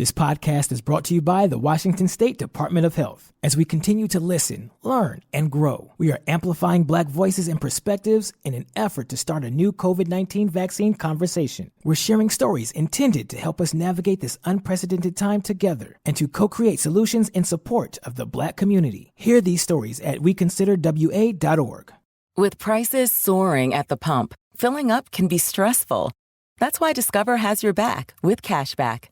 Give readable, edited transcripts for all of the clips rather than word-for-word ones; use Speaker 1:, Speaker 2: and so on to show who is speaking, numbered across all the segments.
Speaker 1: This podcast is brought to you by the Washington State Department of Health. As we continue to listen, learn, and grow, we are amplifying Black voices and perspectives in an effort to start a new COVID-19 vaccine conversation. We're sharing stories intended to help us navigate this unprecedented time together and to co-create solutions in support of the Black community. Hear these stories at weconsiderwa.org.
Speaker 2: With prices soaring at the pump, filling up can be stressful. That's why Discover has your back with cashback.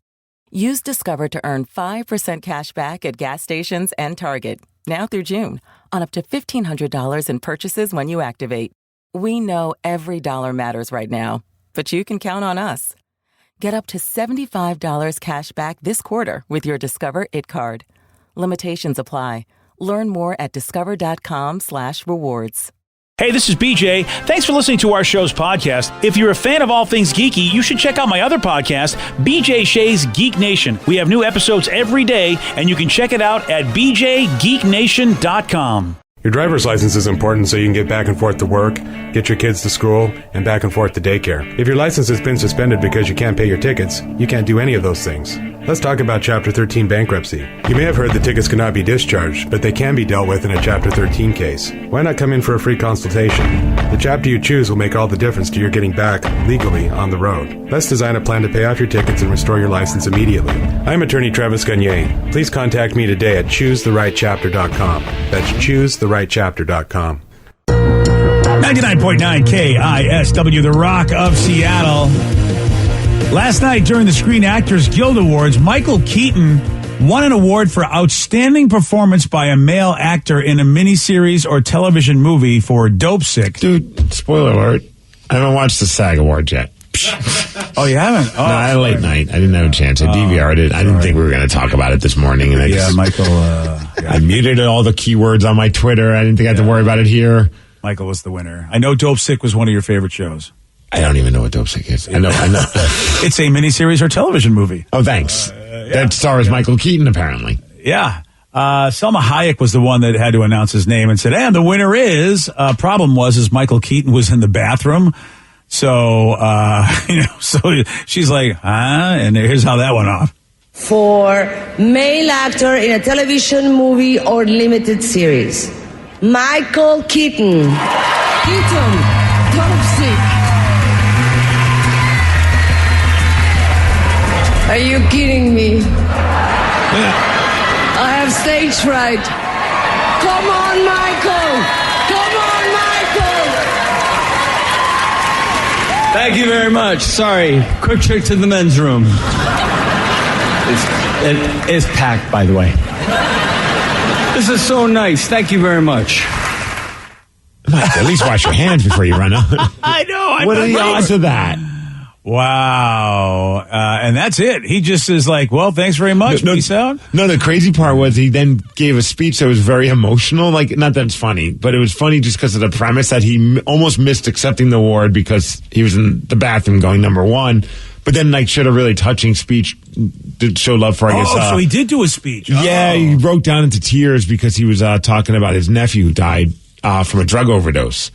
Speaker 2: Use Discover to earn 5% cash back at gas stations and Target, now through June, on up to $1,500 in purchases when you activate. We know every dollar matters right now, but you can count on us. Get up to $75 cash back this quarter with your Discover It card. Limitations apply. Learn more at discover.com/rewards.
Speaker 3: Hey, this is BJ. Thanks for listening to our show's podcast. If you're a fan of all things geeky, you should check out my other podcast, BJ Shea's Geek Nation. We have new episodes every day, and you can check it out at bjgeeknation.com.
Speaker 4: Your driver's license is important so you can get back and forth to work, get your kids to school, and back and forth to daycare. If your license has been suspended because you can't pay your tickets, you can't do any of those things. Let's talk about Chapter 13 bankruptcy. You may have heard that tickets cannot be discharged, but they can be dealt with in a Chapter 13 case. Why not come in for a free consultation? The chapter you choose will make all the difference to your getting back legally on the road. Let's design a plan to pay off your tickets and restore your license immediately. I'm attorney Travis Gagne. Please contact me today at choosetherightchapter.com. That's choosetherightchapter.com.
Speaker 3: 99.9 KISW, The Rock of Seattle. Last night during the Screen Actors Guild Awards, Michael Keaton won an award for outstanding performance by a male actor in a miniseries or television movie for Dope Sick.
Speaker 5: Dude, spoiler alert, I haven't watched the SAG Awards yet.
Speaker 3: Oh, you haven't? Oh,
Speaker 5: no, I had a late night. I didn't have a chance. I DVR'd it. I didn't think we were going to talk about it this morning. And
Speaker 3: Michael.
Speaker 5: I muted all the keywords on my Twitter. I didn't think I had to worry about it here.
Speaker 3: Michael was the winner. I know Dope Sick was one of your favorite shows.
Speaker 5: I don't even know what Dope Sick is. I know.
Speaker 3: It's a miniseries or television movie.
Speaker 5: Oh, thanks. That stars Michael Keaton, apparently.
Speaker 3: Yeah. Selma Hayek was the one that had to announce his name and said, and the winner is, problem was Michael Keaton was in the bathroom. So, so she's like, and here's how that went off.
Speaker 6: For male actor in a television, movie, or limited series, Michael Keaton. Dope Sick. Are you kidding me? I have stage fright. Come on, Michael! Come on, Michael!
Speaker 7: Thank you very much. Sorry. Quick trip to the men's room. It is packed, by the way. This is so nice. Thank you very much.
Speaker 5: At least wash your hands before you run out.
Speaker 3: I know.
Speaker 5: What are the odds of that?
Speaker 3: Wow. And that's it. He just is like, well, thanks very much. Peace out.
Speaker 5: No, the crazy part was he then gave a speech that was very emotional. Like, not that it's funny, but it was funny just because of the premise that he almost missed accepting the award because he was in the bathroom going number one. But then, like, showed a really touching speech to show love for, I guess.
Speaker 3: So he did do a speech.
Speaker 5: Yeah, he broke down into tears because he was talking about his nephew who died from a drug overdose.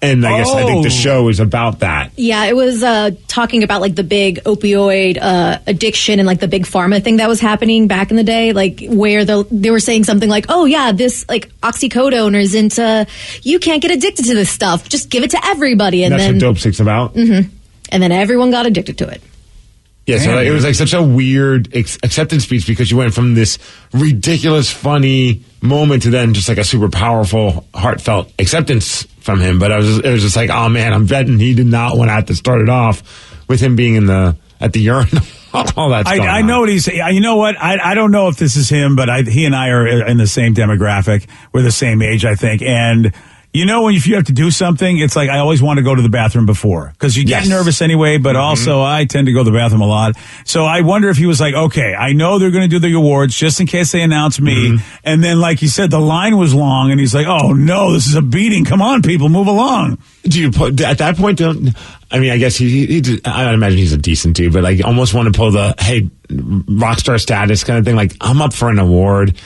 Speaker 5: And I think the show is about that.
Speaker 8: Yeah, it was talking about like the big opioid addiction and like the big pharma thing that was happening back in the day, like where they were saying something like, oh yeah, this like oxycodone is into, you can't get addicted to this stuff, just give it to everybody. And
Speaker 5: that's
Speaker 8: then,
Speaker 5: what Dope Sick's about?
Speaker 8: Mm-hmm. And then everyone got addicted to it.
Speaker 5: Yeah, so it was like such a weird acceptance speech because you went from this ridiculous, funny moment to then just like a super powerful, heartfelt acceptance from him. But it was just like, oh man, I'm betting he did not want to have to start it off with him being at the urinal. All that stuff.
Speaker 3: I know what he's saying. You know what? I don't know if this is him, but he and I are in the same demographic. We're the same age, I think. And you know, if you have to do something, it's like I always want to go to the bathroom before because you get nervous anyway, but also I tend to go to the bathroom a lot. So I wonder if he was like, okay, I know they're going to do the awards just in case they announce me. And then, like you said, the line was long and he's like, oh no, this is a beating. Come on, people, move along.
Speaker 5: Do you at that point, I mean, I guess I imagine he's a decent dude, but like almost want to pull the, hey, rock star status kind of thing. Like, I'm up for an award.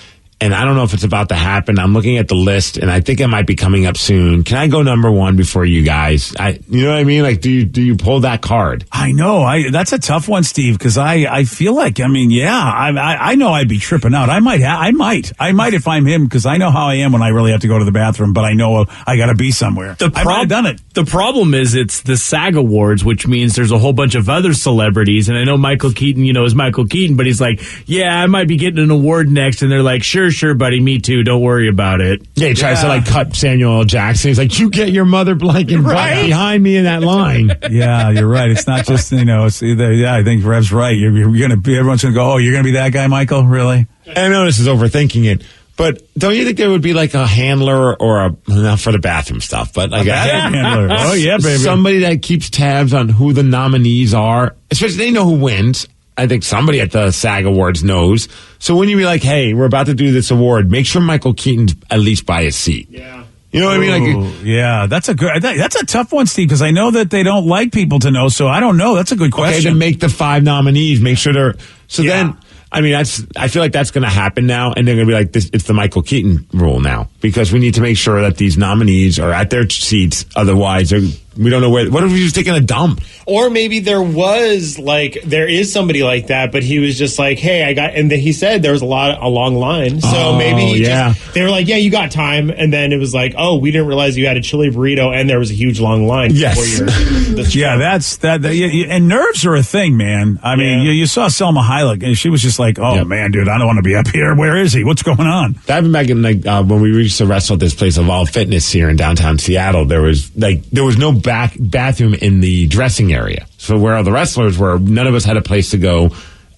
Speaker 5: and I don't know if it's about to happen. I'm looking at the list, and I think it might be coming up soon. Can I go number one before you guys? You know what I mean? Like, do you pull that card?
Speaker 3: I know. That's a tough one, Steve, because I feel like, I know I'd be tripping out. I might if I'm him, because I know how I am when I really have to go to the bathroom, but I know I got to be somewhere. I might have done it.
Speaker 9: The problem is it's the SAG Awards, which means there's a whole bunch of other celebrities, and I know Michael Keaton, is Michael Keaton, but he's like, yeah, I might be getting an award next, and they're like, sure, buddy, me too, don't worry about it.
Speaker 5: Yeah, he tries to cut Samuel L. Jackson. He's like, you get your mother blanket behind me in that line.
Speaker 3: Yeah, you're right. It's not just, it's either, I think Rev's right. Everyone's going to go, oh, you're going to be that guy, Michael? Really?
Speaker 5: I know this is overthinking it, but don't you think there would be like a handler or not for the bathroom stuff, but like a
Speaker 3: handler? Oh, yeah, baby.
Speaker 5: Somebody that keeps tabs on who the nominees are, especially they know who wins. I think somebody at the SAG Awards knows. So when you be like, hey, we're about to do this award, make sure Michael Keaton's at least by his seat. Yeah. You know what I mean? Like,
Speaker 3: yeah, that's a tough one, Steve, because I know that they don't like people to know, so I don't know. That's a good question.
Speaker 5: Okay, then make the 5 nominees. Make sure they're... So then... I mean, I feel like that's going to happen now, and they're going to be like, this. It's the Michael Keaton rule now, because we need to make sure that these nominees are at their seats. Otherwise, we don't know where. What if he's just taking a dump?
Speaker 10: Or maybe there is somebody like that, but he was just like, hey, and then he said there was a long line. So maybe they were like, yeah, you got time. And then it was like, oh, we didn't realize you had a chili burrito and there was a huge long line.
Speaker 5: Yes.
Speaker 3: Yeah, that's that. And nerves are a thing, man. I mean, you saw Selma Hayek, and she was just like, oh, man, dude, I don't want to be up here. Where is he? What's going on?
Speaker 5: That happened back in when we used to wrestle at this place, Evolve Fitness here in downtown Seattle. There was no bathroom in the dressing area. So where all the wrestlers were, none of us had a place to go.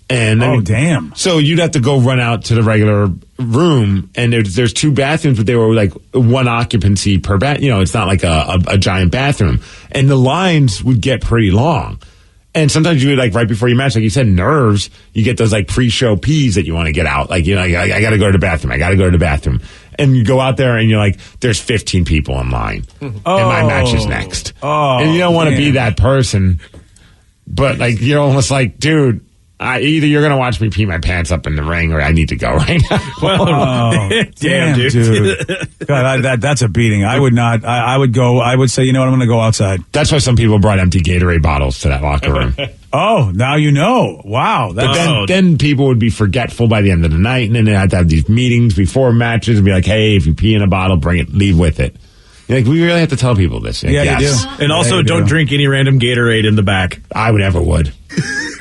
Speaker 5: And
Speaker 3: damn.
Speaker 5: So you'd have to go run out to the regular room, and there's 2 bathrooms, but they were like 1 occupancy per bath. It's not like a giant bathroom. And the lines would get pretty long. And sometimes you would, like, right before you match, like you said, nerves, you get those, like, pre-show pees that you want to get out. Like, I got to go to the bathroom. I got to go to the bathroom. And you go out there and you're like, there's 15 people in line. And my match is next. And you don't want to be that person. But, like, you're almost like, dude, either you're going to watch me pee my pants up in the ring or I need to go right now.
Speaker 3: Damn, dude. God, that's a beating. I would not. I would go. I would say, you know what, I'm going to go outside.
Speaker 5: That's why some people brought empty Gatorade bottles to that locker room.
Speaker 3: Oh, now you know. Wow.
Speaker 5: But then people would be forgetful by the end of the night, and then they had to have these meetings before matches and be like, hey, if you pee in a bottle, bring it, leave with it. Like, we really have to tell people this.
Speaker 3: Yeah, yes. You do.
Speaker 9: And also, don't drink any random Gatorade in the back.
Speaker 5: I never would.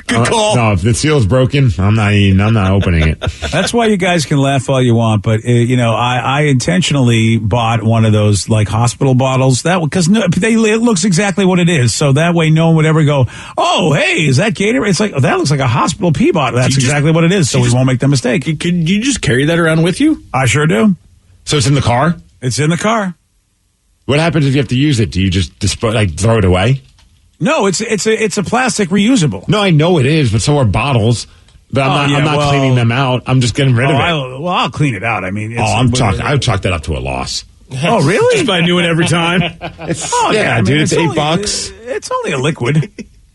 Speaker 9: Good call.
Speaker 5: No, if the seal's broken, I'm not opening it.
Speaker 3: That's why you guys can laugh all you want, but I intentionally bought one of those like hospital bottles because it looks exactly what it is. So that way, no one would ever go, "Oh, hey, is that Gatorade?" It's like, oh, that looks like a hospital pee bottle. That's exactly what it is. So we won't make the mistake.
Speaker 9: Can you just carry that around with you?
Speaker 3: I sure do.
Speaker 5: So it's in the car.
Speaker 3: It's in the car.
Speaker 5: What happens if you have to use it? Do you just throw it away?
Speaker 3: No, it's a plastic reusable.
Speaker 5: No, I know it is, but so are bottles. But I'm not cleaning them out. I'm just getting rid of it.
Speaker 3: I'll clean it out. I mean,
Speaker 5: I would chalk that up to a loss.
Speaker 3: Oh, really?
Speaker 9: Just by doing it every time.
Speaker 5: Dude, it's $8.
Speaker 3: It's only a liquid.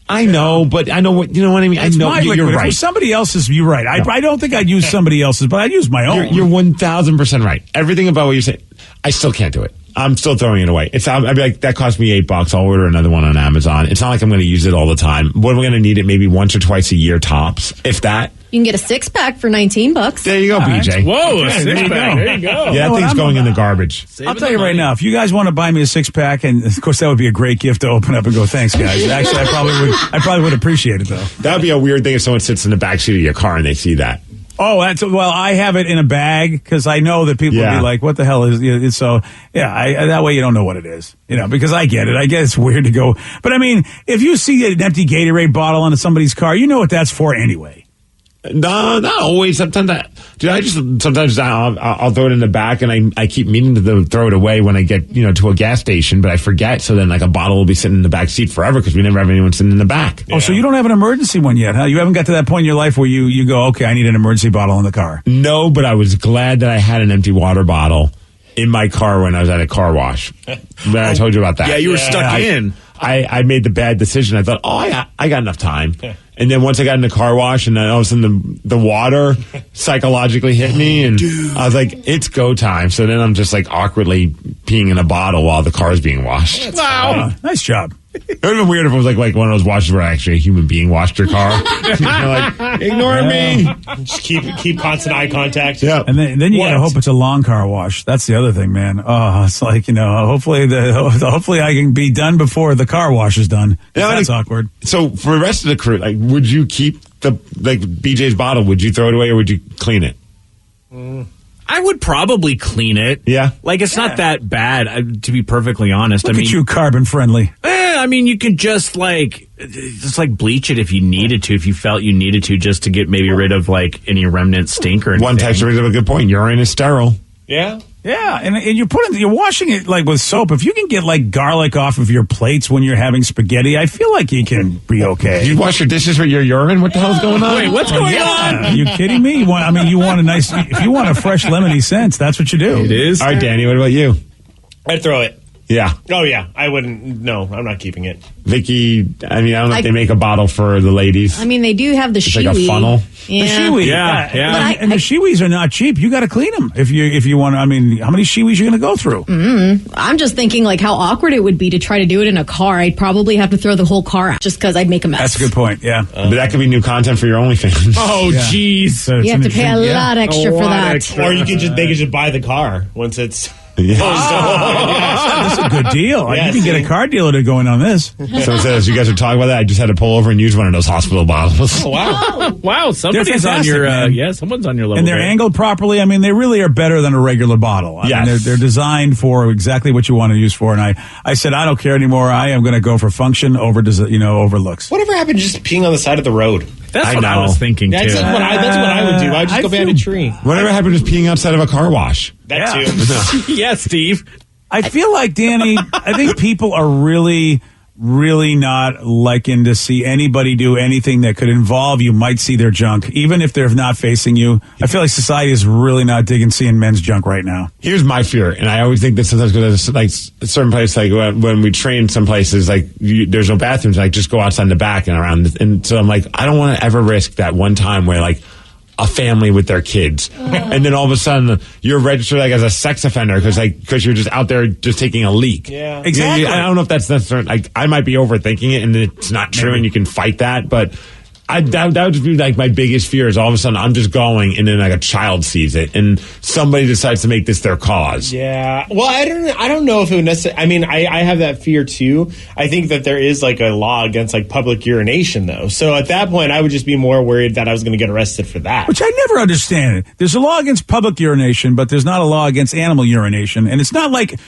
Speaker 5: I know, but I know what I mean.
Speaker 3: It's
Speaker 5: I know you're right.
Speaker 3: If it was somebody else's, you're right. I don't think I'd use somebody else's, but I'd use my own.
Speaker 5: You're 1,000% right. Everything about what you're saying, I still can't do it. I'm still throwing it away. I'd be like, that cost me $8. I'll order another one on Amazon. It's not like I'm going to use it all the time. What am I going to need it maybe once or twice a year tops, if that?
Speaker 8: You can get a 6-pack for $19.
Speaker 5: There you go, BJ.
Speaker 9: Right. Whoa, a 6-pack. There you go.
Speaker 5: Yeah, that thing's going in the garbage.
Speaker 3: I'll tell you right now, if you guys want to buy me a 6-pack, and of course that would be a great gift to open up and go, thanks, guys. Actually, I probably would appreciate it though.
Speaker 5: That would be a weird thing if someone sits in the backseat of your car and they see that.
Speaker 3: Oh, I have it in a bag because I know that people will be like, what the hell is it? So, that way you don't know what it is, because I get it. I get it's weird to go. But I mean, if you see an empty Gatorade bottle on somebody's car, you know what that's for anyway.
Speaker 5: No, not always. Sometimes I'll throw it in the back, and I keep meaning to throw it away when I get to a gas station, but I forget. So then like a bottle will be sitting in the back seat forever because we never have anyone sitting in the back.
Speaker 3: Oh, so you don't have an emergency one yet, huh? You haven't got to that point in your life where you go, okay, I need an emergency bottle in the car.
Speaker 5: No, but I was glad that I had an empty water bottle in my car when I was at a car wash. I told you about that.
Speaker 9: Yeah, you were stuck in.
Speaker 5: I made the bad decision. I thought, I got enough time. And then once I got in the car wash, and then all of a sudden the water psychologically hit me, and I was like, it's go time. So then I'm just like awkwardly peeing in a bottle while the car is being washed.
Speaker 3: Wow. Nice job.
Speaker 5: It would have been weird if it was like one of those washes where actually a human being washed your car. You're like, ignore me.
Speaker 10: Just keep constant eye contact.
Speaker 5: Yeah.
Speaker 3: And then you gotta hope it's a long car wash. That's the other thing, man. Oh, it's like, hopefully I can be done before the car wash is done. That's awkward.
Speaker 5: So for the rest of the crew, like, would you keep BJ's bottle? Would you throw it away or would you clean it?
Speaker 9: I would probably clean it.
Speaker 5: Yeah.
Speaker 9: Like, it's not that bad, to be perfectly honest.
Speaker 3: Look at you, carbon friendly.
Speaker 9: I mean, you could just bleach it if you needed to, if you felt you needed to, just to get maybe rid of like any remnant stink or anything.
Speaker 5: One texter brings up a good point. Urine is sterile.
Speaker 10: Yeah.
Speaker 3: Yeah, and you're washing it like with soap. If you can get like garlic off of your plates when you're having spaghetti, I feel like you can be okay.
Speaker 5: You wash your dishes with your urine? What the hell's going on?
Speaker 9: Wait, what's going on?
Speaker 3: Are you kidding me? If you want a fresh lemony scent, that's what you do.
Speaker 9: It is.
Speaker 5: All right, Danny, what about you?
Speaker 10: I'd throw it.
Speaker 5: Yeah.
Speaker 10: Oh, yeah. I wouldn't. No, I'm not keeping it.
Speaker 5: Vicky, I don't know if they make a bottle for the ladies.
Speaker 8: I mean, they do have the
Speaker 5: It's
Speaker 8: shiwi.
Speaker 5: like a funnel.
Speaker 8: Yeah.
Speaker 3: The shiwi,
Speaker 9: yeah.
Speaker 3: And the shiwis are not cheap. You got to clean them if you want. I mean, how many shiwis you going to go through?
Speaker 8: I'm just thinking like how awkward it would be to try to do it in a car. I'd probably have to throw the whole car out just because I'd make a mess.
Speaker 3: That's a good point. Yeah,
Speaker 5: But that could be new content for your OnlyFans.
Speaker 9: Oh, jeez.
Speaker 3: So
Speaker 8: You have to pay a lot extra for that.
Speaker 10: Or they could just buy the car once it's.
Speaker 5: Yeah.
Speaker 3: That's a good deal.
Speaker 10: Yeah,
Speaker 3: you can get a car dealer to go in on this.
Speaker 5: Someone says, you guys are talking about that. I just had to pull over and use one of those hospital bottles.
Speaker 10: Oh, wow.
Speaker 9: Wow, somebody's on
Speaker 3: fantastic,
Speaker 9: your
Speaker 3: man.
Speaker 9: someone's on your level.
Speaker 3: And they're
Speaker 9: there.
Speaker 3: angled properly. I mean, they really are better than a regular bottle. I mean, they're designed for exactly what you want to use for. And I said, I don't care anymore. I am going to go for function over looks.
Speaker 10: Whatever happened to just peeing on the side of the road?
Speaker 9: That's what I was thinking, too.
Speaker 10: That's what I would do. I'd just go behind a tree.
Speaker 5: Whatever happened to peeing outside of a car wash?
Speaker 10: That too.
Speaker 9: Yeah, Steve.
Speaker 3: I feel like, Danny, I think people are really, really not liking to see anybody do anything that could involve you might see their junk, even if they're not facing you. I feel like society is really not digging seeing men's junk right now.
Speaker 5: Here's my fear, and I always think this sometimes goes to like a certain place, like when we train some places, like there's no bathrooms, like just go outside in the back and around. And so I'm like, I don't want to ever risk that one time where like a family with their kids, and then all of a sudden you're registered like as a sex offender because you're just out there just taking a leak.
Speaker 10: Yeah,
Speaker 3: exactly.
Speaker 5: I don't know if that's necessarily. Like, I might be overthinking it, and it's not true, and you can fight that, but. That would just be like my biggest fear is all of a sudden I'm just going and then like a child sees it and somebody decides to make this their cause.
Speaker 10: Yeah. Well, I don't know if it would necessarily. I mean, I have that fear too. I think that there is like a law against like public urination though. So at that point, I would just be more worried that I was going to get arrested for that.
Speaker 3: Which I never understand. There's a law against public urination, but there's not a law against animal urination. And it's not like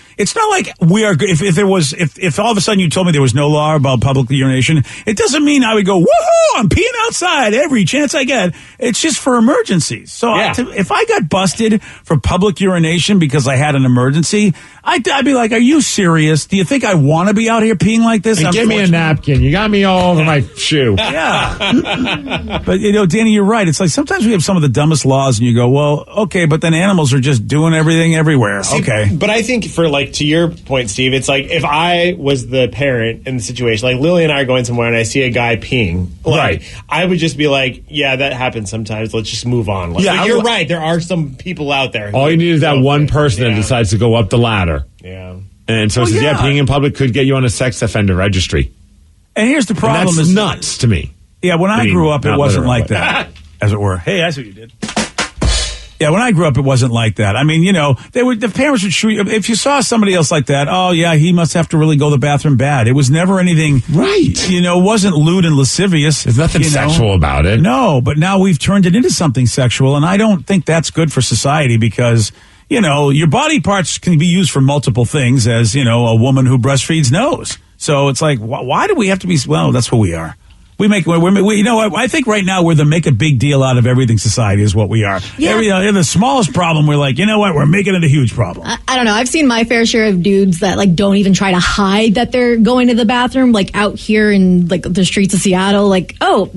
Speaker 3: we are. If all of a sudden you told me there was no law about public urination, it doesn't mean I would go, woohoo, I'm peeing outside every chance I get. It's just for emergencies. So if I got busted for public urination because I had an emergency, I'd be like, are you serious? Do you think I want to be out here peeing like this?
Speaker 5: And give me a napkin. You got me all over my shoe.
Speaker 3: Yeah. But, Danny, you're right. It's like sometimes we have some of the dumbest laws and you go, well, okay, but then animals are just doing everything everywhere.
Speaker 10: See,
Speaker 3: okay.
Speaker 10: But I think for like, to your point, Steve, it's like if I was the parent in the situation, like Lily and I are going somewhere and I see a guy peeing, like, I would just be like, yeah, that happens sometimes. Let's just move on. Like, but you're right. There are some people out there.
Speaker 5: All you need is that one person that decides to go up the ladder.
Speaker 10: Yeah.
Speaker 5: And so it says, peeing in public could get you on a sex offender registry.
Speaker 3: And here's the problem:
Speaker 5: and that's nuts to me.
Speaker 3: Yeah, when I grew up, it wasn't like that, as it were. Hey, I see what you did. Yeah, when I grew up, it wasn't like that. I mean, the parents would shoot you. If you saw somebody else like that, oh yeah, he must have to really go to the bathroom bad. It was never anything,
Speaker 5: right?
Speaker 3: It wasn't lewd and lascivious.
Speaker 5: There's nothing sexual about it.
Speaker 3: No, but now we've turned it into something sexual, and I don't think that's good for society because, your body parts can be used for multiple things, as, a woman who breastfeeds knows. So it's like, why do we have to be, well, that's who we are. We you know what? I think right now we're the make a big deal out of everything society is what we are.
Speaker 8: Yeah.
Speaker 3: The smallest problem, we're like, you know what? We're making it a huge problem.
Speaker 8: I don't know. I've seen my fair share of dudes that like don't even try to hide that they're going to the bathroom, like out here in like the streets of Seattle. Like, oh,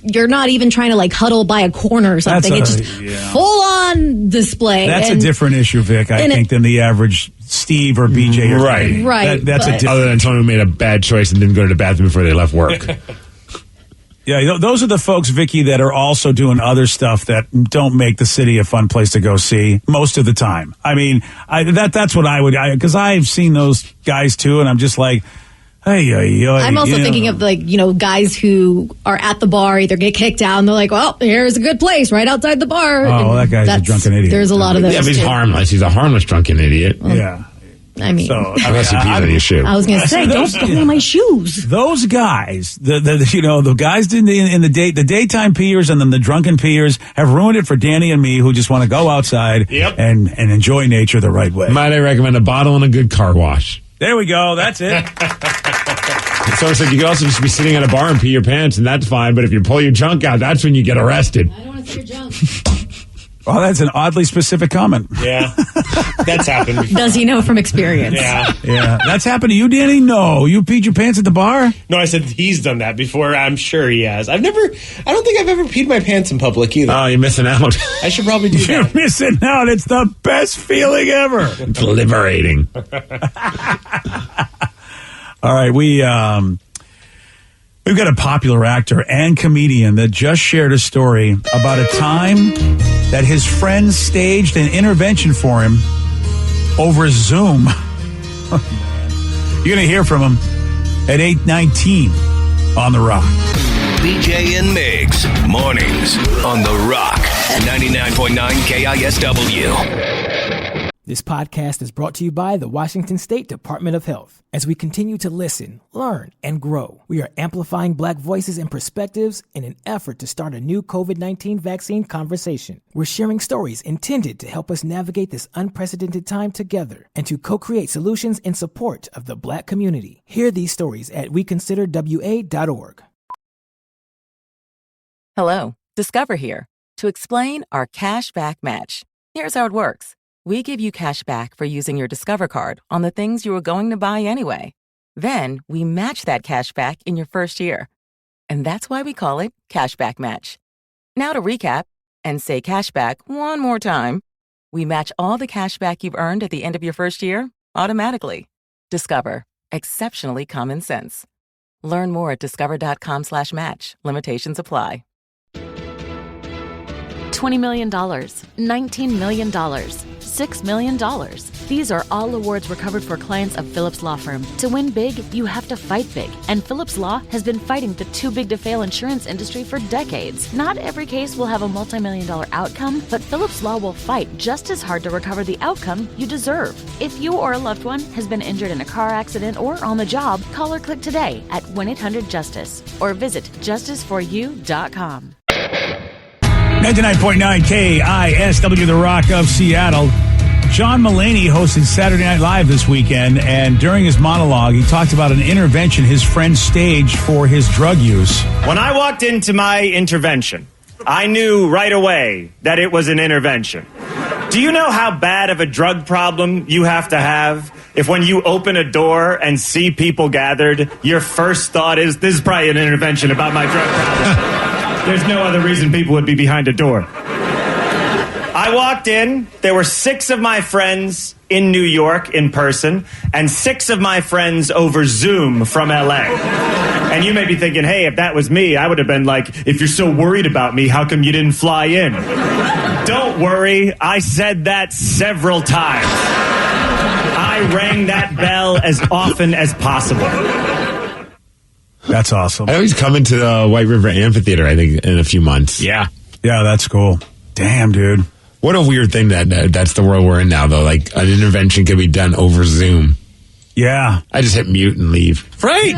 Speaker 8: you're not even trying to like huddle by a corner or something. It's just full on display.
Speaker 3: That's a different issue, Vic, I think, than the average Steve or BJ. Or
Speaker 5: right.
Speaker 8: Right.
Speaker 3: That's a different.
Speaker 5: Other than someone who made a bad choice and didn't go to the bathroom before they left work.
Speaker 3: Yeah, those are the folks, Vicky, that are also doing other stuff that don't make the city a fun place to go see most of the time. I mean, that's what I would, because I've seen those guys too, and I'm just like, hey,
Speaker 8: I'm also thinking of like, guys who are at the bar, either get kicked out and they're like, well, here's a good place right outside the bar.
Speaker 3: Oh, that guy's a drunken idiot.
Speaker 8: There's a lot of those.
Speaker 5: Yeah, but he's harmless. He's a harmless drunken idiot.
Speaker 8: Well,
Speaker 3: yeah.
Speaker 8: I mean,
Speaker 5: unless he pees on your shoe.
Speaker 8: I was going to say, don't step on my shoes.
Speaker 3: Those guys, the guys in the daytime peers and then the drunken peers have ruined it for Danny and me, who just want to go outside and enjoy nature the right way.
Speaker 5: Might I recommend a bottle and a good car wash?
Speaker 3: There we go. That's it.
Speaker 5: Someone said you could also just be sitting at a bar and pee your pants, and that's fine. But if you pull your junk out, that's when you get arrested.
Speaker 8: I don't want to see your junk.
Speaker 3: Oh, that's an oddly specific comment.
Speaker 10: Yeah, that's happened before.
Speaker 8: Does he know from experience?
Speaker 3: Yeah. That's happened to you, Danny? No. You peed your pants at the bar?
Speaker 10: No, I said he's done that before. I'm sure he has. I don't think I've ever peed my pants in public either.
Speaker 5: Oh, you're missing out.
Speaker 10: I should probably do that.
Speaker 3: You're missing out. It's the best feeling ever.
Speaker 5: It's liberating.
Speaker 3: All right, we've got a popular actor and comedian that just shared a story about a time that his friends staged an intervention for him over Zoom. You're going to hear from him at 8:19 on The Rock.
Speaker 11: BJ and Migs, mornings on The Rock, 99.9 KISW.
Speaker 1: This podcast is brought to you by the Washington State Department of Health. As we continue to listen, learn, and grow, we are amplifying Black voices and perspectives in an effort to start a new COVID-19 vaccine conversation. We're sharing stories intended to help us navigate this unprecedented time together and to co-create solutions in support of the Black community. Hear these stories at weconsiderwa.org.
Speaker 2: Hello, Discover here to explain our cash back match. Here's how it works. We give you cash back for using your Discover card on the things you were going to buy anyway. Then we match that cash back in your first year. And that's why we call it Cashback Match. Now to recap and say cashback one more time. We match all the cash back you've earned at the end of your first year automatically. Discover. Exceptionally common sense. Learn more at discover.com/match. Limitations apply.
Speaker 12: $20 million, $19 million, $6 million. These are all awards recovered for clients of Phillips Law Firm. To win big, you have to fight big. And Phillips Law has been fighting the too big to fail insurance industry for decades. Not every case will have a multi-million-dollar outcome, but Phillips Law will fight just as hard to recover the outcome you deserve. If you or a loved one has been injured in a car accident or on the job, call or click today at 1-800-JUSTICE or visit justiceforyou.com.
Speaker 3: 99.9 KISW, The Rock of Seattle. John Mulaney hosted Saturday Night Live this weekend, and during his monologue, he talked about an intervention his friend staged for his drug use.
Speaker 13: When I walked into my intervention, I knew right away that it was an intervention. Do you know how bad of a drug problem you have to have if when you open a door and see people gathered, your first thought is, this is probably an intervention about my drug problem. There's no other reason people would be behind a door. I walked in, there were 6 of my friends in New York in person, and 6 of my friends over Zoom from LA. And you may be thinking, hey, if that was me, I would have been like, if you're so worried about me, how come you didn't fly in? Don't worry, I said that several times. I rang that bell as often as possible.
Speaker 3: That's awesome.
Speaker 5: I always come into the White River Amphitheater, I think, in a few months.
Speaker 3: Yeah, that's cool. Damn, dude.
Speaker 5: What a weird thing that's the world we're in now, though. Like, an intervention can be done over Zoom.
Speaker 3: Yeah.
Speaker 5: I just hit mute and leave.
Speaker 9: Right?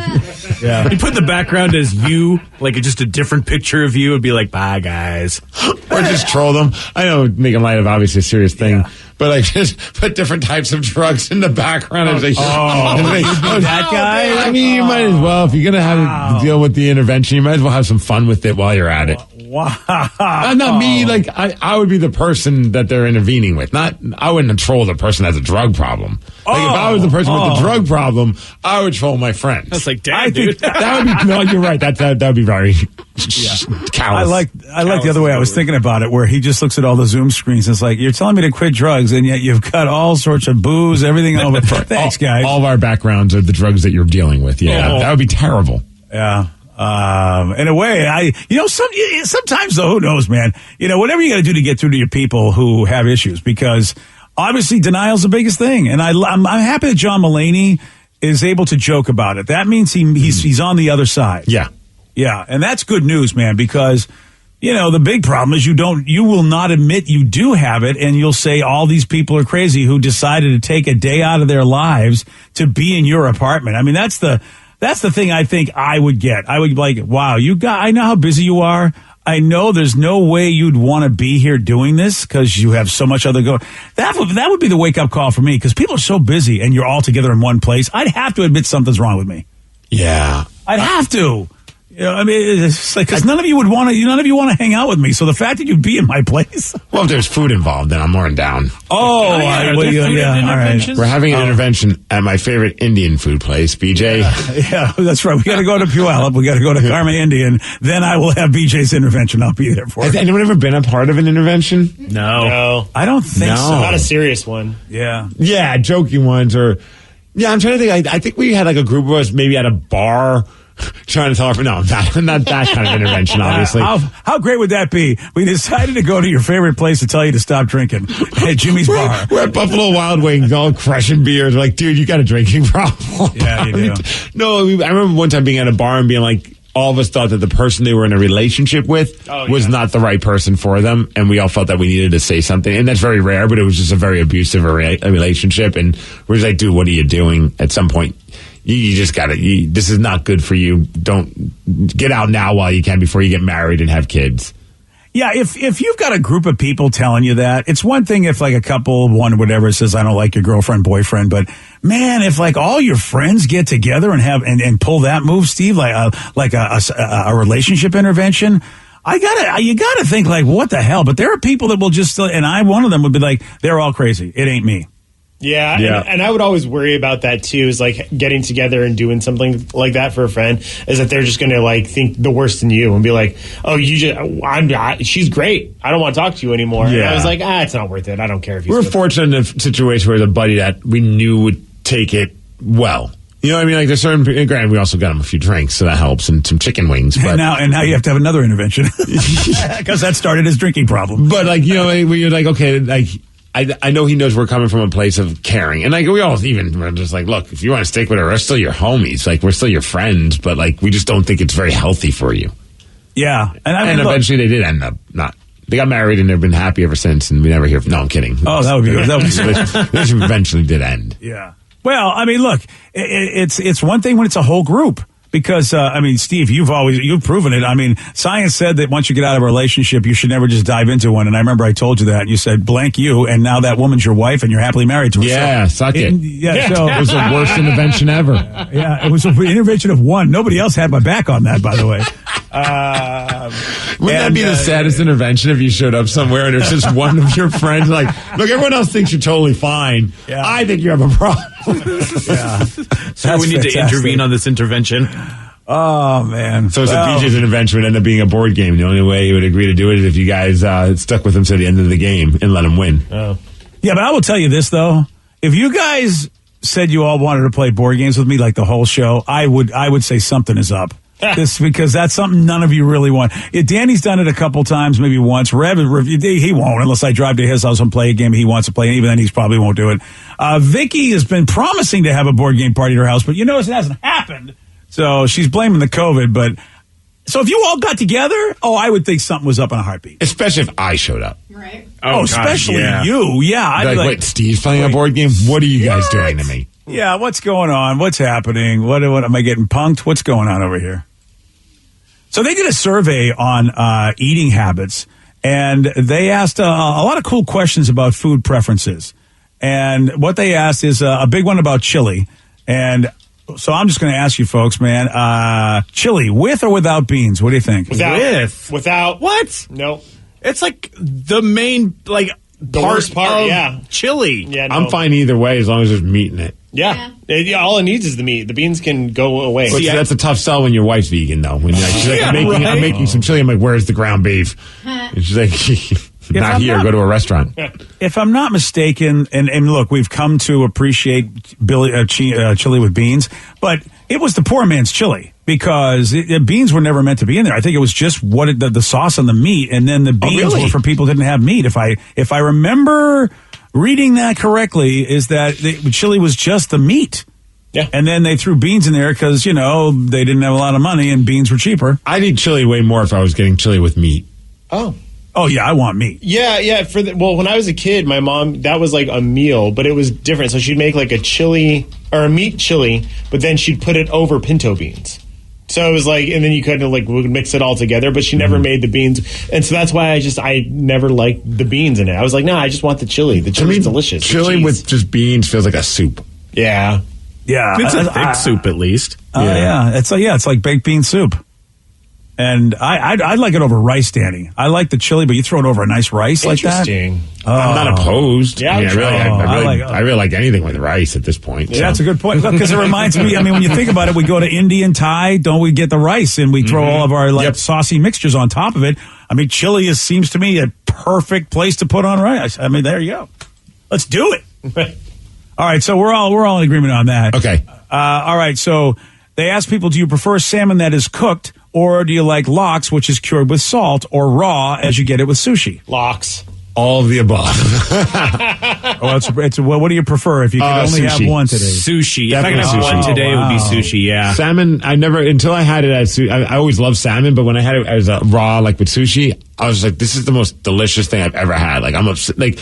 Speaker 3: Yeah.
Speaker 9: You put the background as you, like just a different picture of you, and be like, bye, guys.
Speaker 5: Or just troll them. I know making light of obviously a serious thing, but but like just put different types of drugs in the background. As they
Speaker 3: that guy?
Speaker 5: I mean, you might as well, if you're going to have to deal with the intervention, you might as well have some fun with it while you're at it.
Speaker 3: Wow.
Speaker 5: Not me. Like, I would be the person that they're intervening with. I wouldn't troll the person that has a drug problem. Like, if I was the person with the drug problem, I would troll my friends.
Speaker 9: That's like, damn, dude.
Speaker 5: That would be, no, you're right. That would be very callous.
Speaker 3: I like the other way. I was thinking about it, where he just looks at all the Zoom screens. It's like, you're telling me to quit drugs, and yet you've got all sorts of booze, everything over. Thanks, guys.
Speaker 5: All of our backgrounds are the drugs that you're dealing with. Yeah, that would be terrible.
Speaker 3: Yeah. In a way, sometimes though, who knows, man? Whatever you got to do to get through to your people who have issues, because obviously denial's the biggest thing. And I'm happy that John Mulaney is able to joke about it. That means he's on the other side.
Speaker 5: Yeah.
Speaker 3: Yeah. And that's good news, man, because the big problem is you will not admit you do have it, and you'll say all these people are crazy who decided to take a day out of their lives to be in your apartment. I mean, that's the thing I think I would get. I would be like, wow, I know how busy you are. I know there's no way you'd want to be here doing this because you have so much other going. That would be the wake up call for me, because people are so busy and you're all together in one place. I'd have to admit something's wrong with me.
Speaker 5: Yeah.
Speaker 3: I'd have to. I mean, it's like, because none of you want to hang out with me. So the fact that you'd be in my place.
Speaker 5: Well, if there's food involved, then I'm more than down.
Speaker 3: Oh, all right.
Speaker 5: We're having an intervention at my favorite Indian food place, BJ.
Speaker 3: Yeah, that's right. We got to go to Puyallup. We got to go to Karma Indian. Then I will have BJ's intervention. I'll be there for it.
Speaker 5: Has anyone ever been a part of an intervention?
Speaker 10: No.
Speaker 3: I don't think so.
Speaker 10: Not a serious one.
Speaker 3: Yeah.
Speaker 5: Yeah, joking ones. I'm trying to think. I think we had like a group of us maybe at a bar trying to tell her, no, not that kind of intervention, obviously.
Speaker 3: How great would that be? We decided to go to your favorite place to tell you to stop drinking at Jimmy's Bar.
Speaker 5: We're at Buffalo Wild Wings, all crushing beers. We're like, dude, you got a drinking problem.
Speaker 3: Yeah, you do.
Speaker 5: I remember one time being at a bar and being like, all of us thought that the person they were in a relationship with was not the right person for them, and we all felt that we needed to say something. And that's very rare, but it was just a very abusive relationship. And we're just like, dude, what are you doing? At some point, you just got to, this is not good for you. Don't get out now while you can before you get married and have kids.
Speaker 3: Yeah, if you've got a group of people telling you that, it's one thing if like a couple, one whatever says, I don't like your girlfriend, boyfriend, but man, if like all your friends get together and have and pull that move, Steve, like a relationship intervention, you gotta think like, what the hell? But there are people that will just, and one of them would be like, they're all crazy. It ain't me.
Speaker 10: Yeah. And I would always worry about that too, is like getting together and doing something like that for a friend, is that they're just going to like think the worst in you and be like, oh, she's great. I don't want to talk to you anymore. Yeah. And I was like, it's not worth it. I don't care if you.
Speaker 5: We're fortunate in a situation where there's a buddy that we knew would take it well. You know what I mean? Like there's granted, we also got him a few drinks, so that helps, and some chicken wings. But
Speaker 3: and now you have to have another intervention because that started his drinking problem.
Speaker 5: But like, when you're like, okay, like, I know he knows we're coming from a place of caring. And like we're just like, look, if you want to stick with it, we're still your homies. Like we're still your friends, but like we just don't think it's very healthy for you.
Speaker 3: Yeah.
Speaker 5: And eventually they did end up not. They got married and they've been happy ever since, and we never hear. No, I'm kidding.
Speaker 3: Oh, that would be
Speaker 5: this eventually did end.
Speaker 3: Yeah. Well, I mean, look, it's one thing when it's a whole group. Because, Steve, you've proven it. I mean, science said that once you get out of a relationship, you should never just dive into one. And I remember I told you that. And you said, blank you, and now that woman's your wife and you're happily married to her.
Speaker 5: Yeah, suck it.
Speaker 3: So
Speaker 5: it was the worst intervention ever.
Speaker 3: Yeah, it was an intervention of one. Nobody else had my back on that, by the way.
Speaker 5: Wouldn't that be the saddest intervention if you showed up somewhere and there's just one of your friends like, look, everyone else thinks you're totally fine. Yeah. I think you have a problem.
Speaker 3: Yeah.
Speaker 9: So we need to intervene on this intervention.
Speaker 3: Oh, man.
Speaker 5: So BJ's intervention would end up being a board game. The only way he would agree to do it is if you guys stuck with him to the end of the game and let him win.
Speaker 10: Oh.
Speaker 3: Yeah, but I will tell you this, though. If you guys said you all wanted to play board games with me like the whole show, I would say something is up. Because that's something none of you really want. Danny's done it a couple times, maybe once. Rev, he won't unless I drive to his house and play a game he wants to play. And even then, he probably won't do it. Vicky has been promising to have a board game party at her house, but it hasn't happened. So she's blaming the COVID. But so if you all got together, I would think something was up in a heartbeat.
Speaker 5: Especially if I showed up.
Speaker 8: Right.
Speaker 3: Especially you. Yeah. I'd
Speaker 5: be like, wait, Steve's playing a board game? What are you guys doing to me?
Speaker 3: Yeah, what's going on? What's happening? What am I getting punked? What's going on over here? So they did a survey on eating habits, And they asked a lot of cool questions about food preferences. And what they asked is a big one about chili. And so I'm just going to ask you folks, man, chili with or without beans? What do you think?
Speaker 10: Without.
Speaker 9: What?
Speaker 10: No.
Speaker 9: It's like the main, like,
Speaker 10: the worst part,
Speaker 9: of chili.
Speaker 10: Yeah, no.
Speaker 5: I'm fine either way as long as there's meat in it.
Speaker 10: Yeah. All it needs is the meat. The beans can go away.
Speaker 5: But that's a tough sell when your wife's vegan, though. When she's like, I'm making some chili. I'm like, where's the ground beef? And she's like, not here. Go to a restaurant.
Speaker 3: If I'm not mistaken, and look, we've come to appreciate chili with beans, but it was the poor man's chili because beans were never meant to be in there. I think it was just the sauce and the meat, and then the beans were for people who didn't have meat. If I remember reading that correctly, is that chili was just the meat.
Speaker 10: Yeah.
Speaker 3: And then they threw beans in there because, they didn't have a lot of money and beans were cheaper.
Speaker 5: I'd eat chili way more if I was getting chili with meat.
Speaker 3: Oh, yeah, I want meat.
Speaker 10: Yeah. When I was a kid, my mom, that was like a meal, but it was different. So she'd make like a chili or a meat chili, but then she'd put it over pinto beans. So it was like, and then you kind of like would mix it all together, but she never made the beans. And so that's why I never liked the beans in it. I was like, no, I just want the chili. The chili's delicious.
Speaker 5: Chili with just beans feels like a soup.
Speaker 10: Yeah.
Speaker 3: Yeah.
Speaker 9: It's a thick soup at least.
Speaker 3: Yeah. It's like baked bean soup. And I'd like it over rice, Danny. I like the chili, but you throw it over a nice rice like that.
Speaker 10: Interesting.
Speaker 5: I'm not opposed.
Speaker 10: Yeah,
Speaker 5: I really like anything with rice at this point.
Speaker 3: Yeah, that's a good point. Because it reminds me, when you think about it, we go to Indian, Thai, don't we get the rice and we throw all of our saucy mixtures on top of it. Chili seems to me a perfect place to put on rice. There you go. Let's do it. All right, so we're all in agreement on that.
Speaker 5: Okay.
Speaker 3: All right, so they ask people, do you prefer salmon that is cooked, or do you like lox, which is cured with salt, or raw as you get it with sushi?
Speaker 10: Lox.
Speaker 5: All of the above.
Speaker 3: What do you prefer if you could only have one today?
Speaker 9: Sushi.
Speaker 5: If I could have
Speaker 9: one today, it would be sushi, yeah.
Speaker 5: Salmon, until I had it as sushi, I always loved salmon, but when I had it as raw, like with sushi, I was like, this is the most delicious thing I've ever had. Like, I'm upset. Like,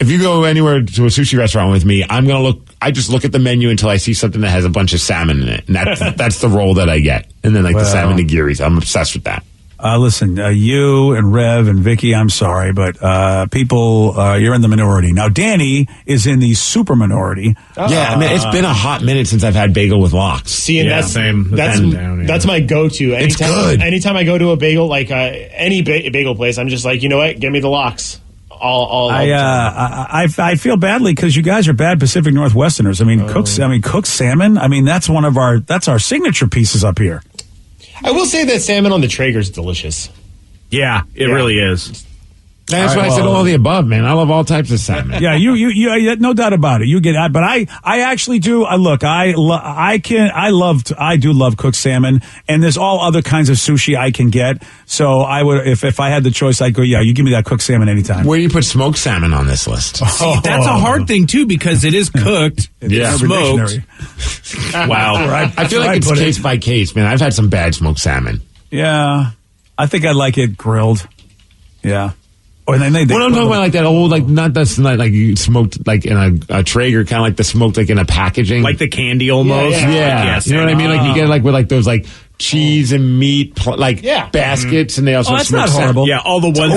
Speaker 5: if you go anywhere to a sushi restaurant with me, I just look at the menu until I see something that has a bunch of salmon in it. And that's the roll that I get. And then the salmon nigiris. I'm obsessed with that.
Speaker 3: Listen, you and Rev and Vicky, I'm sorry, but people, you're in the minority. Now, Danny is in the super minority.
Speaker 5: Yeah, it's been a hot minute since I've had bagel with lox.
Speaker 10: See, and that's my go-to.
Speaker 5: It's good.
Speaker 10: Anytime I go to a bagel, like any bagel place, I'm just like, you know what? Give me the lox.
Speaker 3: I feel badly because you guys are bad Pacific Northwesterners. Cooked salmon. That's our signature pieces up here.
Speaker 10: I will say that salmon on the Traeger is delicious.
Speaker 9: Yeah, it really is.
Speaker 5: That's why I said all of the above, man. I love all types of salmon.
Speaker 3: Yeah, you no doubt about it. You get it, but I actually do. Look, I do love cooked salmon, and there's all other kinds of sushi I can get. So I would, if I had the choice, I'd go. Yeah, you give me that cooked salmon anytime.
Speaker 5: Where do you put smoked salmon on this list?
Speaker 9: See, that's a hard thing too because it is cooked, smoked.
Speaker 3: Wow,
Speaker 5: I feel like it's case by case, man. I've had some bad smoked salmon.
Speaker 3: Yeah, I think I like it grilled. Yeah. Or then
Speaker 5: when I'm talking about like that old, like you smoked like in a Traeger, kind of like the smoked like in a packaging,
Speaker 9: like the candy almost.
Speaker 5: Yeah. You know what I mean? Like you get like with like those like cheese and meat baskets, and they also
Speaker 3: that's not horrible.
Speaker 9: Yeah, all the ones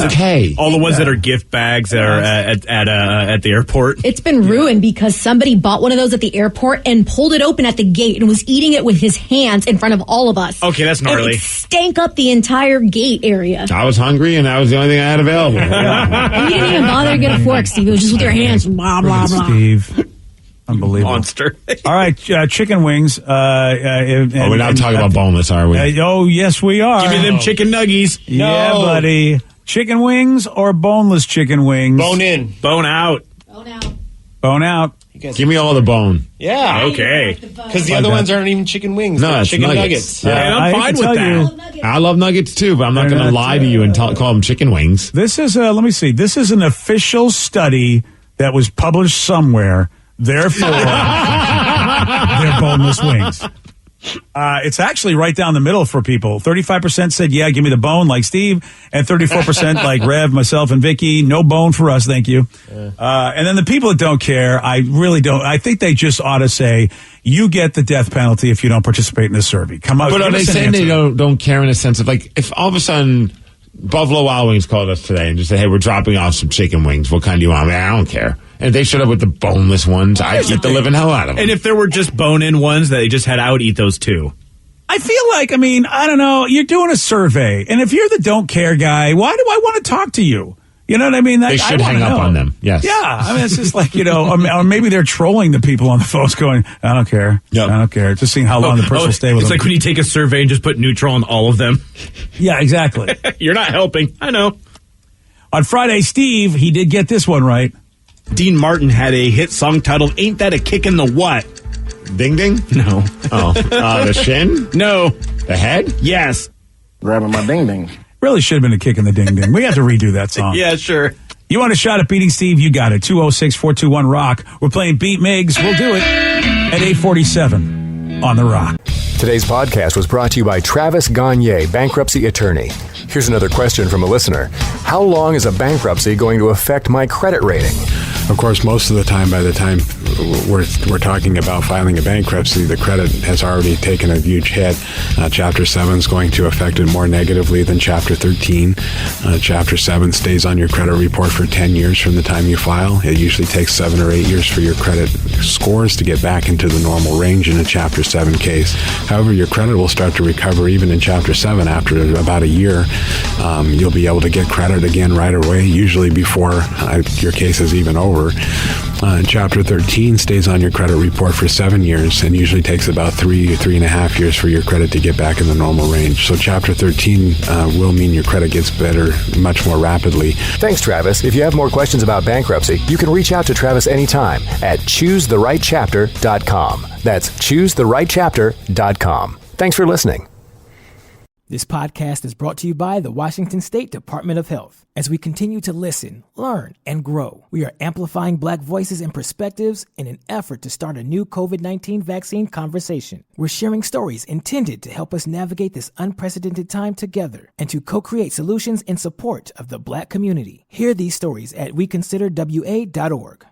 Speaker 9: that are gift bags that are at the airport.
Speaker 8: It's been ruined because somebody bought one of those at the airport and pulled it open at the gate and was eating it with his hands in front of all of us.
Speaker 9: Okay, that's gnarly.
Speaker 8: And it stank up the entire gate area.
Speaker 5: I was hungry, and that was the only thing I had available.
Speaker 8: And you didn't even bother to get a fork, Steve. It was just with your hands. Blah blah blah.
Speaker 3: Steve. Unbelievable.
Speaker 9: Monster.
Speaker 3: All right, chicken wings.
Speaker 5: We're not talking about boneless, are we?
Speaker 3: Yes, we are.
Speaker 9: Give me them chicken nuggies.
Speaker 3: Yeah, buddy. Chicken wings or boneless chicken wings?
Speaker 10: Bone in.
Speaker 9: Bone out.
Speaker 3: Bone out.
Speaker 5: Give me all the bone.
Speaker 10: Yeah.
Speaker 9: Okay.
Speaker 10: Because the other ones aren't even chicken wings.
Speaker 5: No,
Speaker 10: they're
Speaker 5: it's
Speaker 10: chicken
Speaker 5: nuggets.
Speaker 10: nuggets.
Speaker 9: I'm fine with that.
Speaker 5: I love nuggets too, but I'm not going to lie to you and call them chicken wings.
Speaker 3: This is, let me see. This is an official study that was published somewhere. Therefore, they're boneless wings. It's actually right down the middle for people. 35% said, yeah, give me the bone, like Steve, and 34% like Rev, myself, and Vicky. No bone for us, thank you. And then the people that don't care, I really don't. I think they just ought to say, you get the death penalty if you don't participate in this survey. Come on.
Speaker 5: But are they saying they don't care in a sense of like, if all of a sudden Buffalo Wild Wings called us today and just said, hey, we're dropping off some chicken wings. What kind do you want? I don't care. And if they showed up with the boneless ones, I'd eat the living hell out of them.
Speaker 9: And if there were just bone-in ones that they just had, I would eat those too.
Speaker 3: I feel like, I don't know, you're doing a survey, and if you're the don't care guy, why do I want to talk to you? You know what I mean?
Speaker 5: They should hang up on them, yes.
Speaker 3: Yeah, it's just like, or maybe they're trolling the people on the phones going, I don't care, I don't care, just seeing how long the person will stay with them.
Speaker 9: It's like when you take a survey and just put neutral on all of them.
Speaker 3: Yeah, exactly.
Speaker 9: You're not helping, I know.
Speaker 3: On Friday, Steve, he did get this one right.
Speaker 14: Dean Martin had a hit song titled Ain't That a Kick in the What?
Speaker 5: Ding ding?
Speaker 14: No.
Speaker 5: Oh. The shin?
Speaker 14: No.
Speaker 5: The head?
Speaker 14: Yes.
Speaker 15: Grabbing my ding ding.
Speaker 3: Really should have been a kick in the ding ding. We have to redo that song.
Speaker 14: Yeah, sure.
Speaker 3: You want a shot at beating Steve? You got it. 206-421-ROCK. We're playing Beat Miggs. We'll do it at 8:47 on The Rock.
Speaker 16: Today's podcast was brought to you by Travis Gagne, bankruptcy attorney. Here's another question from a listener. How long is a bankruptcy going to affect my credit rating?
Speaker 4: Of course, most of the time, by the time we're talking about filing a bankruptcy, the credit has already taken a huge hit. Chapter 7 is going to affect it more negatively than Chapter 13. Chapter 7 stays on your credit report for 10 years from the time you file. It usually takes 7 or 8 years for your credit scores to get back into the normal range in a Chapter 7 case. However, your credit will start to recover even in Chapter 7 after about a year. You'll be able to get credit again right away, usually before your case is even over. Chapter 13 stays on your credit report for 7 years and usually takes about 3.5 years for your credit to get back in the normal range. So Chapter 13 will mean your credit gets better much more rapidly.
Speaker 16: Thanks, Travis. If you have more questions about bankruptcy, you can reach out to Travis anytime at choosetherightchapter.com. That's choosetherightchapter.com. Thanks for listening.
Speaker 1: This podcast is brought to you by the Washington State Department of Health. As we continue to listen, learn, and grow, we are amplifying Black voices and perspectives in an effort to start a new COVID-19 vaccine conversation. We're sharing stories intended to help us navigate this unprecedented time together and to co-create solutions in support of the Black community. Hear these stories at weconsiderwa.org.